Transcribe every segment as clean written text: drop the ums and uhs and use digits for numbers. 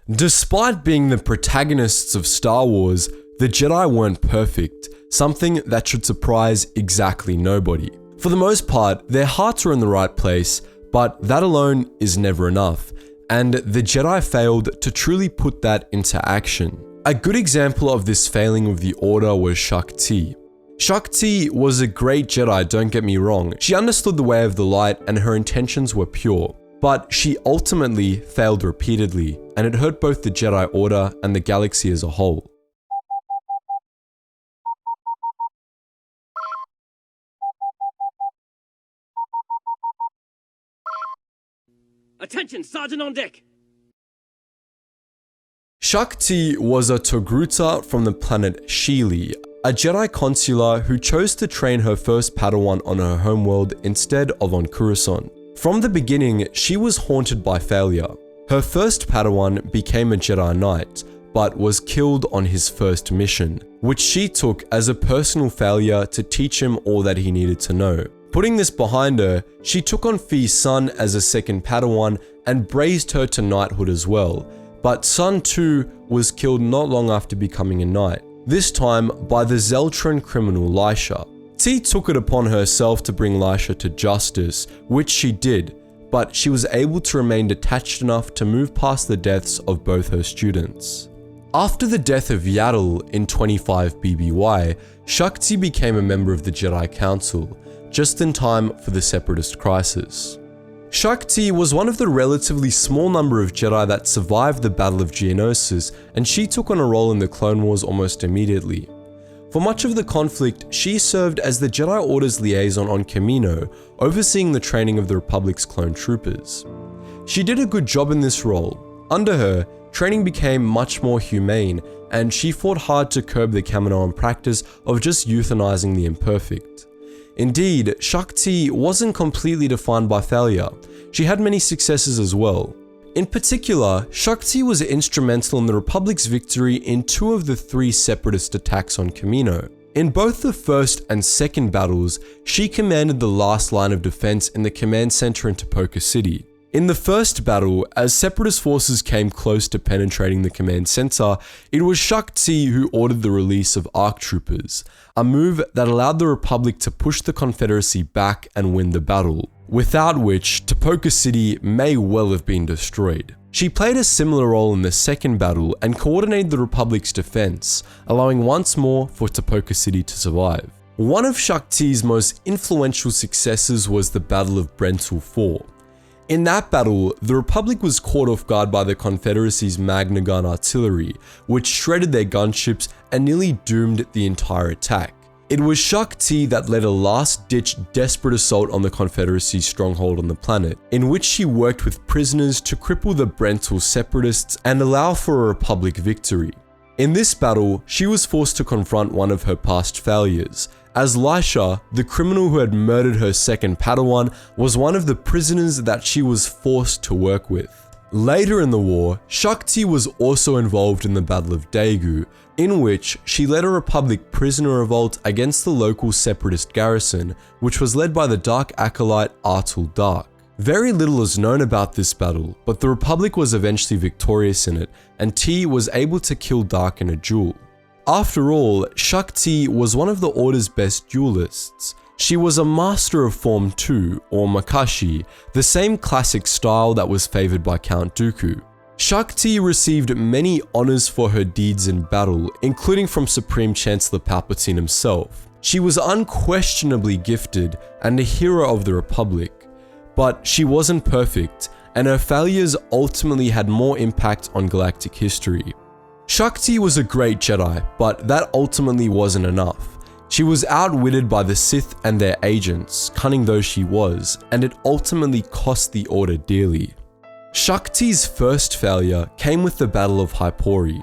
Despite being the protagonists of Star Wars, the Jedi weren't perfect, something that should surprise exactly nobody. For the most part, their hearts were in the right place, but that alone is never enough, and the Jedi failed to truly put that into action. A good example of this failing of the Order was Shaak Ti. Shaak Ti was a great Jedi, don't get me wrong. She understood the way of the light and her intentions were pure. But she ultimately failed repeatedly, and it hurt both the Jedi Order and the galaxy as a whole. Attention, Sergeant on deck! Shaak Ti was a Togruta from the planet Geetsly, a Jedi consular who chose to train her first Padawan on her homeworld instead of on Coruscant. From the beginning, she was haunted by failure. Her first Padawan became a Jedi Knight, but was killed on his first mission, which she took as a personal failure to teach him all that he needed to know. Putting this behind her, she took on Fi's son as a second Padawan and raised her to knighthood as well, but Sun too was killed not long after becoming a knight, this time by the Zeltran criminal Lisha. Ti took it upon herself to bring Lisha to justice, which she did, but she was able to remain detached enough to move past the deaths of both her students. After the death of Yaddle in 25 BBY, Shaak Ti became a member of the Jedi Council, just in time for the Separatist crisis. Shaak Ti was one of the relatively small number of Jedi that survived the Battle of Geonosis, and she took on a role in the Clone Wars almost immediately. For much of the conflict, she served as the Jedi Order's liaison on Kamino, overseeing the training of the Republic's clone troopers. She did a good job in this role. Under her, training became much more humane, and she fought hard to curb the Kaminoan practice of just euthanizing the imperfect. Indeed, Shaak Ti wasn't completely defined by failure. She had many successes as well. In particular, Shaak Ti was instrumental in the Republic's victory in 2 of the 3 separatist attacks on Kamino. In both the first and second battles, she commanded the last line of defense in the command center in Topoka City. In the first battle, as separatist forces came close to penetrating the command center, it was Shaak Ti who ordered the release of ARC troopers, a move that allowed the Republic to push the Confederacy back and win the battle, without which Topoka City may well have been destroyed. She played a similar role in the second battle and coordinated the Republic's defense, allowing once more for Topoka City to survive. One of Shaak Ti's most influential successes was the Battle of Brental 4. In that battle, the Republic was caught off guard by the Confederacy's Magna Gun artillery, which shredded their gunships and nearly doomed the entire attack. It was Shaak Ti that led a last-ditch desperate assault on the Confederacy's stronghold on the planet, in which she worked with prisoners to cripple the Brental separatists and allow for a Republic victory. In this battle, she was forced to confront one of her past failures, as Lisha, the criminal who had murdered her second Padawan, was one of the prisoners that she was forced to work with. Later in the war, Shaak Ti was also involved in the Battle of Daegu, in which she led a Republic prisoner revolt against the local separatist garrison, which was led by the Dark Acolyte Artul Dark. Very little is known about this battle, but the Republic was eventually victorious in it, and Ti was able to kill Dark in a duel. After all, Shaak Ti was one of the Order's best duelists. She was a master of Form 2, or Makashi, the same classic style that was favored by Count Dooku. Shaak Ti received many honors for her deeds in battle, including from Supreme Chancellor Palpatine himself. She was unquestionably gifted and a hero of the Republic. But she wasn't perfect, and her failures ultimately had more impact on galactic history. Shaak Ti was a great Jedi, but that ultimately wasn't enough. She was outwitted by the Sith and their agents, cunning though she was, and it ultimately cost the Order dearly. Shaak Ti's first failure came with the Battle of Hypori.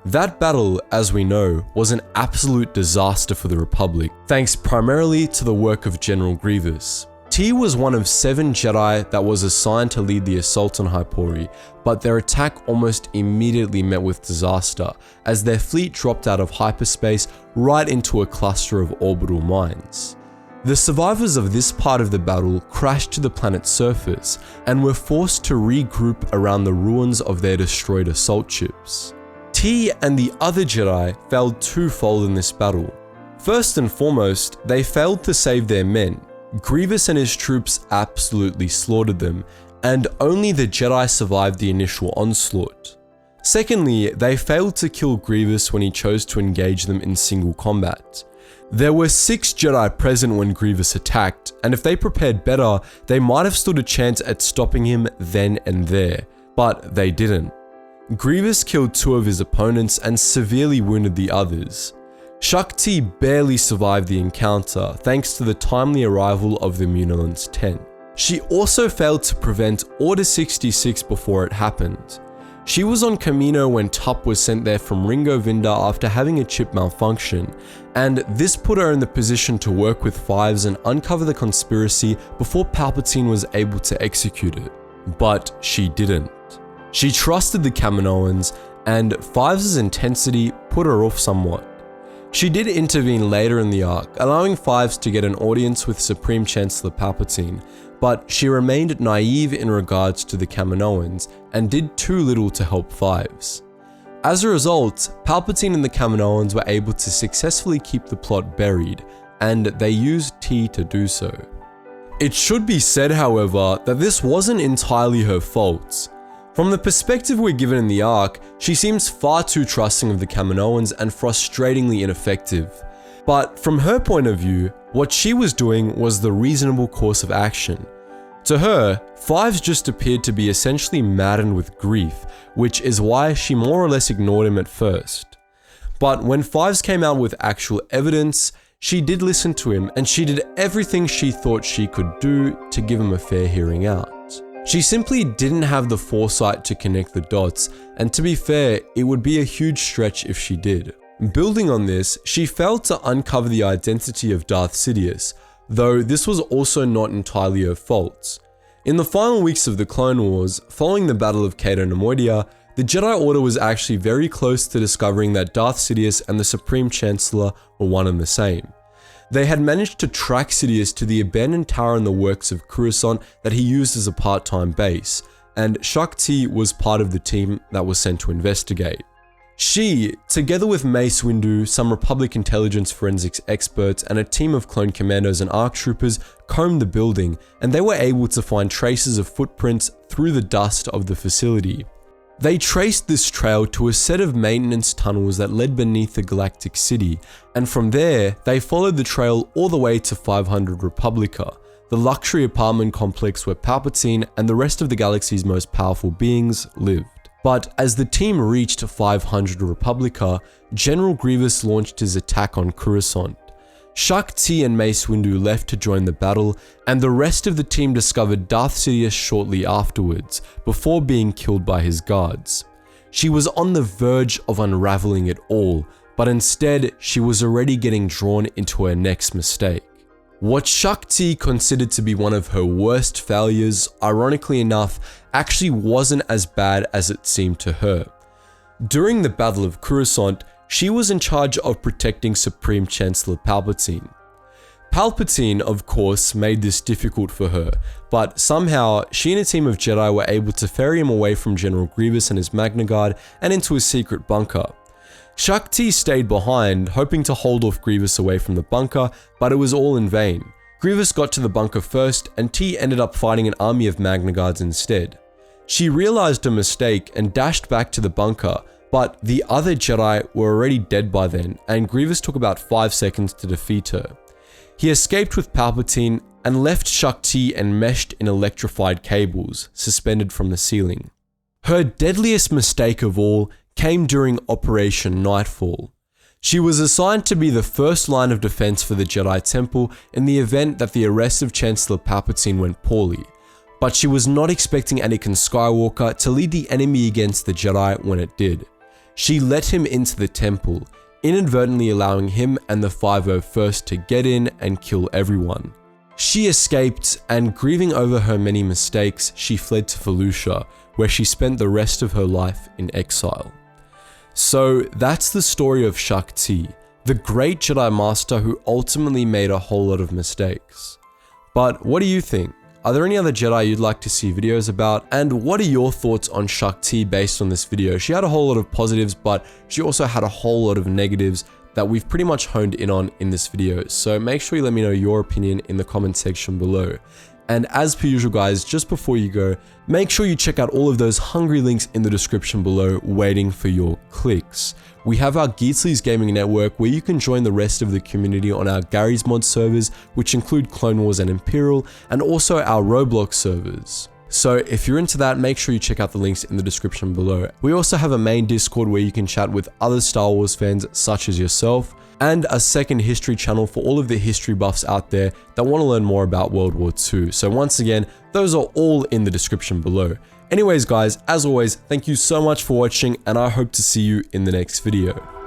That battle, as we know, was an absolute disaster for the Republic, thanks primarily to the work of General Grievous. Ti was one of 7 Jedi that was assigned to lead the assault on Hypori, but their attack almost immediately met with disaster, as their fleet dropped out of hyperspace right into a cluster of orbital mines. The survivors of this part of the battle crashed to the planet's surface and were forced to regroup around the ruins of their destroyed assault ships. Ti and the other Jedi failed twofold in this battle. First and foremost, they failed to save their men. Grievous and his troops absolutely slaughtered them, and only the Jedi survived the initial onslaught. Secondly, they failed to kill Grievous when he chose to engage them in single combat. There were 6 Jedi present when Grievous attacked, and if they prepared better, they might have stood a chance at stopping him then and there, but they didn't. Grievous killed 2 of his opponents and severely wounded the others. Shaak Ti barely survived the encounter thanks to the timely arrival of the Munilans 10. She also failed to prevent Order 66 before it happened. She was on Kamino when Tup was sent there from Ringo Vinda after having a chip malfunction, and this put her in the position to work with Fives and uncover the conspiracy before Palpatine was able to execute it. But she didn't. She trusted the Kaminoans, and Fives' intensity put her off somewhat. She did intervene later in the arc, allowing Fives to get an audience with Supreme Chancellor Palpatine, but she remained naive in regards to the Kaminoans and did too little to help Fives. As a result, Palpatine and the Kaminoans were able to successfully keep the plot buried, and they used Ti to do so. It should be said, however, that this wasn't entirely her fault. From the perspective we're given in the arc, she seems far too trusting of the Kaminoans and frustratingly ineffective. But from her point of view, what she was doing was the reasonable course of action. To her, Fives just appeared to be essentially maddened with grief, which is why she more or less ignored him at first. But when Fives came out with actual evidence, she did listen to him and she did everything she thought she could do to give him a fair hearing out. She simply didn't have the foresight to connect the dots, and to be fair, it would be a huge stretch if she did. Building on this, she failed to uncover the identity of Darth Sidious, though this was also not entirely her fault. In the final weeks of the Clone Wars, following the Battle of Cato Nemoidia, the Jedi Order was actually very close to discovering that Darth Sidious and the Supreme Chancellor were one and the same. They had managed to track Sidious to the abandoned tower in the works of Coruscant that he used as a part-time base, and Shaak Ti was part of the team that was sent to investigate. She, together with Mace Windu, some Republic intelligence forensics experts, and a team of clone commandos and ARC troopers, combed the building, and they were able to find traces of footprints through the dust of the facility. They traced this trail to a set of maintenance tunnels that led beneath the Galactic City, and from there, they followed the trail all the way to 500 Republica, the luxury apartment complex where Palpatine and the rest of the galaxy's most powerful beings lived. But as the team reached 500 Republica, General Grievous launched his attack on Coruscant. Shaak Ti and Mace Windu left to join the battle, and the rest of the team discovered Darth Sidious shortly afterwards, before being killed by his guards. She was on the verge of unraveling it all, but instead she was already getting drawn into her next mistake. What Shaak Ti considered to be one of her worst failures, ironically enough, actually wasn't as bad as it seemed to her. During the Battle of Coruscant, she was in charge of protecting Supreme Chancellor Palpatine. Palpatine, of course, made this difficult for her, but somehow she and a team of Jedi were able to ferry him away from General Grievous and his Magna Guard and into a secret bunker. Shaak Ti stayed behind, hoping to hold off Grievous away from the bunker, but it was all in vain. Grievous got to the bunker first, and Ti ended up fighting an army of Magna Guards instead. She realized her mistake and dashed back to the bunker, but the other Jedi were already dead by then, and Grievous took about 5 seconds to defeat her. He escaped with Palpatine and left Shaak Ti enmeshed in electrified cables, suspended from the ceiling. Her deadliest mistake of all came during Operation Nightfall. She was assigned to be the first line of defense for the Jedi Temple in the event that the arrest of Chancellor Palpatine went poorly, but she was not expecting Anakin Skywalker to lead the enemy against the Jedi when it did. She let him into the temple, inadvertently allowing him and the 501st to get in and kill everyone. She escaped, and grieving over her many mistakes, she fled to Felucia, where she spent the rest of her life in exile. So that's the story of Shaak Ti, the great Jedi Master who ultimately made a whole lot of mistakes. But what do you think? Are there any other Jedi you'd like to see videos about? And what are your thoughts on Shaak Ti based on this video? She had a whole lot of positives, but she also had a whole lot of negatives that we've pretty much honed in on in this video. So make sure you let me know your opinion in the comment section below. And as per usual guys, just before you go, make sure you check out all of those hungry links in the description below waiting for your clicks. We have our Geetsly's gaming network where you can join the rest of the community on our Gary's mod servers, which include Clone Wars and Imperial, and also our Roblox servers. So if you're into that, make sure you check out the links in the description below. We also have a main Discord where you can chat with other Star Wars fans such as yourself, and a second history channel for all of the history buffs out there that want to learn more about World War II. So once again, those are all in the description below. Anyways guys, as always, thank you so much for watching and I hope to see you in the next video.